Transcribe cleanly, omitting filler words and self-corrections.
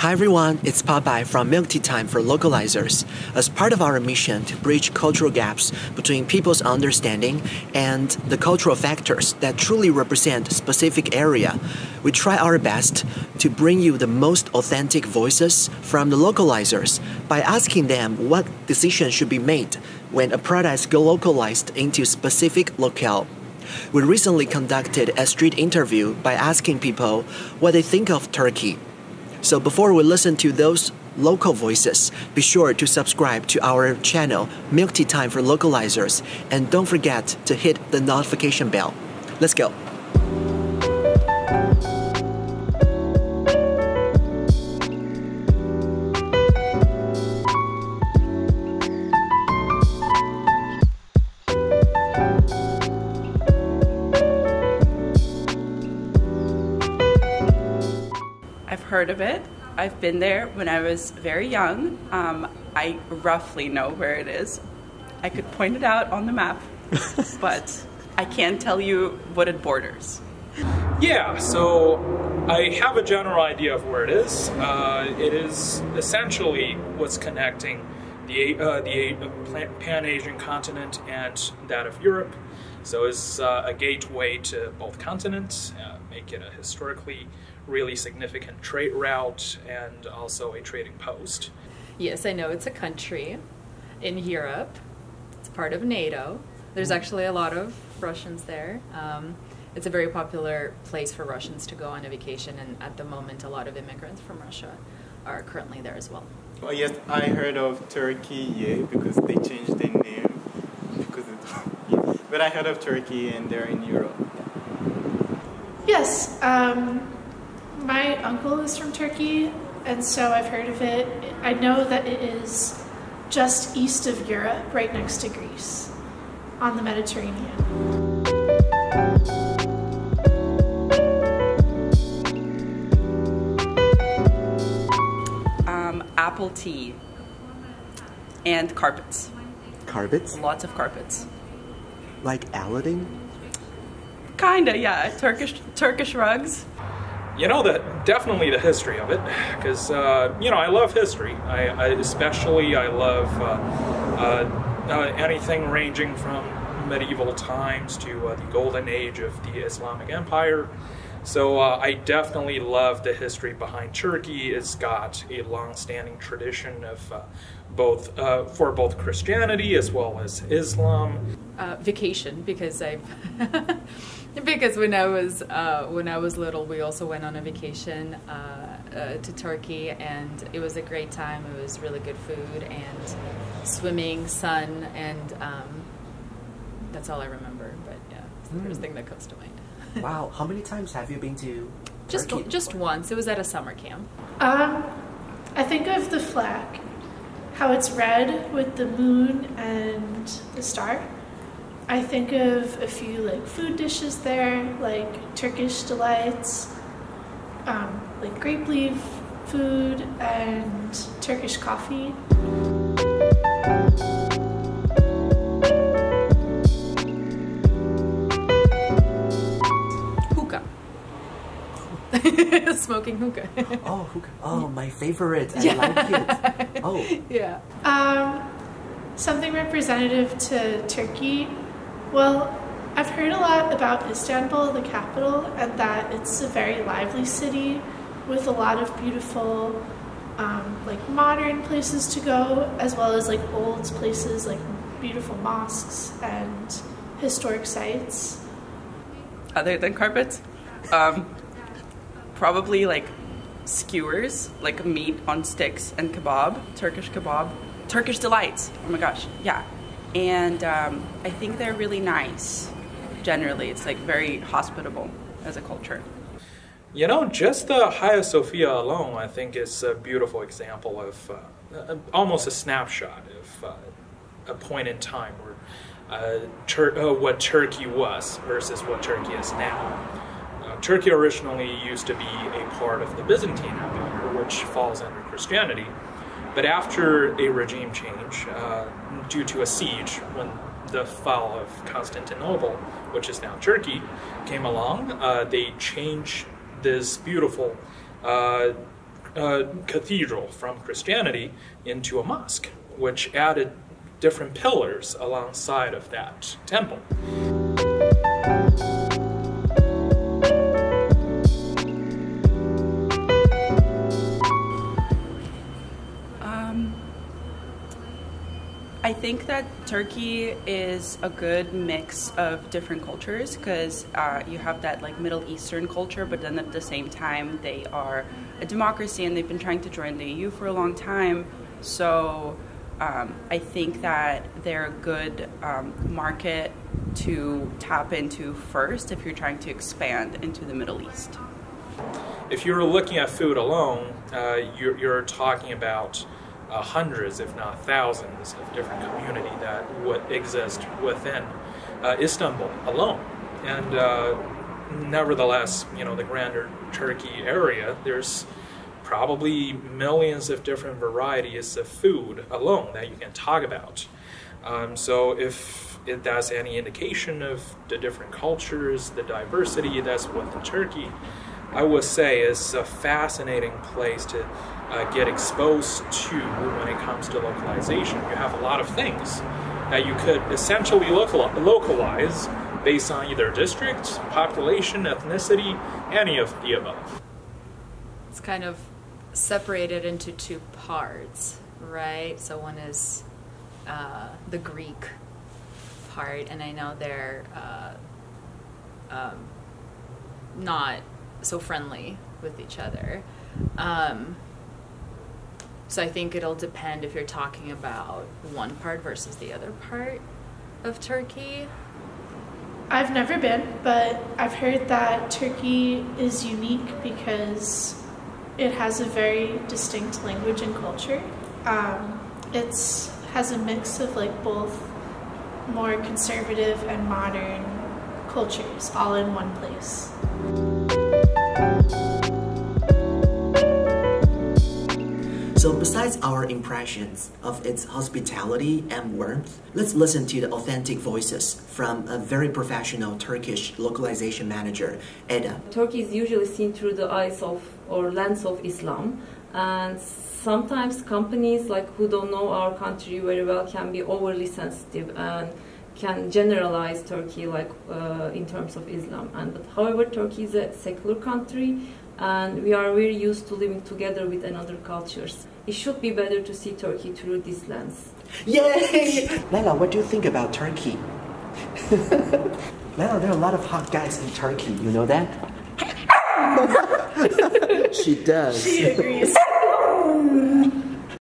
Hi everyone, it's Popeye from MilkTeaTime for Localizers. As part of our mission to bridge cultural gaps between people's understanding and the cultural factors that truly represent a specific area, we try our best to bring you the most authentic voices from the localizers by asking them what decisions should be made when a product is localized into a specific locale. We recently conducted a street interview by asking people what they think of Turkey. So before we listen to those local voices, be sure to subscribe to our channel, MilkTeaTime for Localizers, and don't forget to hit the notification bell. Let's go! I've heard of it. I've been there when I was very young. I roughly know where it is. I could point it out on the map, but I can't tell you what it borders. Yeah, so I have a general idea of where it is. It is essentially what's connecting the Pan-Asian continent and that of Europe. So it's a gateway to both continents, make it a historically really significant trade route and also a trading post. Yes, I know it's a country in Europe. It's part of NATO. There's actually a lot of Russians there. It's a very popular place for Russians to go on a vacation, and at the moment a lot of immigrants from Russia are currently there as well. Oh yes, I heard of Turkey, yeah, because they changed their name. But I heard of Turkey and they're in Europe. Yes, my uncle is from Turkey, and so I've heard of it. I know that it is just east of Europe, right next to Greece, on the Mediterranean. Apple tea and carpets. Carpets? Lots of carpets. Like Aladdin? Kinda, yeah. Turkish rugs. You know, definitely the history of it, because you know, I love history. I especially love anything ranging from medieval times to the golden age of the Islamic Empire. So I definitely love the history behind Turkey. It's got a long-standing tradition of for both Christianity as well as Islam. Vacation, because because when I was little, we also went on a vacation to Turkey, and it was a great time. It was really good food and swimming, sun, and that's all I remember. But yeah, it's the first thing that comes to mind. Wow, how many times have you been to Turkey? Just once. It was at a summer camp. I think of the flag, how it's red with the moon and the star. I think of a few like food dishes there, like Turkish delights, like grape leaf food and Turkish coffee. Smoking hookah. Oh, hookah. Oh, my favorite. I like it. Oh. Yeah. Something representative to Turkey. Well, I've heard a lot about Istanbul, the capital, and that it's a very lively city with a lot of beautiful, like modern places to go, as well as like old places like beautiful mosques and historic sites. Other than carpets? Probably like skewers, like meat on sticks and kebab, Turkish delights, oh my gosh, yeah. And I think they're really nice, generally. It's like very hospitable as a culture. You know, just the Hagia Sophia alone, I think, is a beautiful example of almost a snapshot of a point in time where what Turkey was versus what Turkey is now. Turkey originally used to be a part of the Byzantine Empire, which falls under Christianity. But after a regime change, due to a siege, when the fall of Constantinople, which is now Turkey, came along, they changed this beautiful cathedral from Christianity into a mosque, which added different pillars alongside of that temple. I think that Turkey is a good mix of different cultures because you have that like Middle Eastern culture, but then at the same time they are a democracy and they've been trying to join the EU for a long time. So I think that they're a good market to tap into first if you're trying to expand into the Middle East. If you're looking at food alone, you're talking about hundreds, if not thousands, of different community that would exist within Istanbul alone. And nevertheless, the greater Turkey area, there's probably millions of different varieties of food alone that you can talk about. So if that's any indication of the different cultures, the diversity that's within Turkey, I would say it's a fascinating place to get exposed to when it comes to localization. You have a lot of things that you could essentially localize based on either district, population, ethnicity, any of the above. It's kind of separated into two parts, right? So one is the Greek part, and I know they're not so friendly with each other. So I think it'll depend if you're talking about one part versus the other part of Turkey. I've never been, but I've heard that Turkey is unique because it has a very distinct language and culture. It has a mix of like both more conservative and modern cultures all in one place. So besides our impressions of its hospitality and warmth, let's listen to the authentic voices from a very professional Turkish localization manager, Eda. Turkey is usually seen through the eyes of or lens of Islam, and sometimes companies who don't know our country very well can be overly sensitive and can generalize Turkey in terms of Islam. But however, Turkey is a secular country, and we are very used to living together with another cultures. It should be better to see Turkey through this lens. Yay! Layla, what do you think about Turkey? Layla, there are a lot of hot guys in Turkey, you know that? She does. She agrees.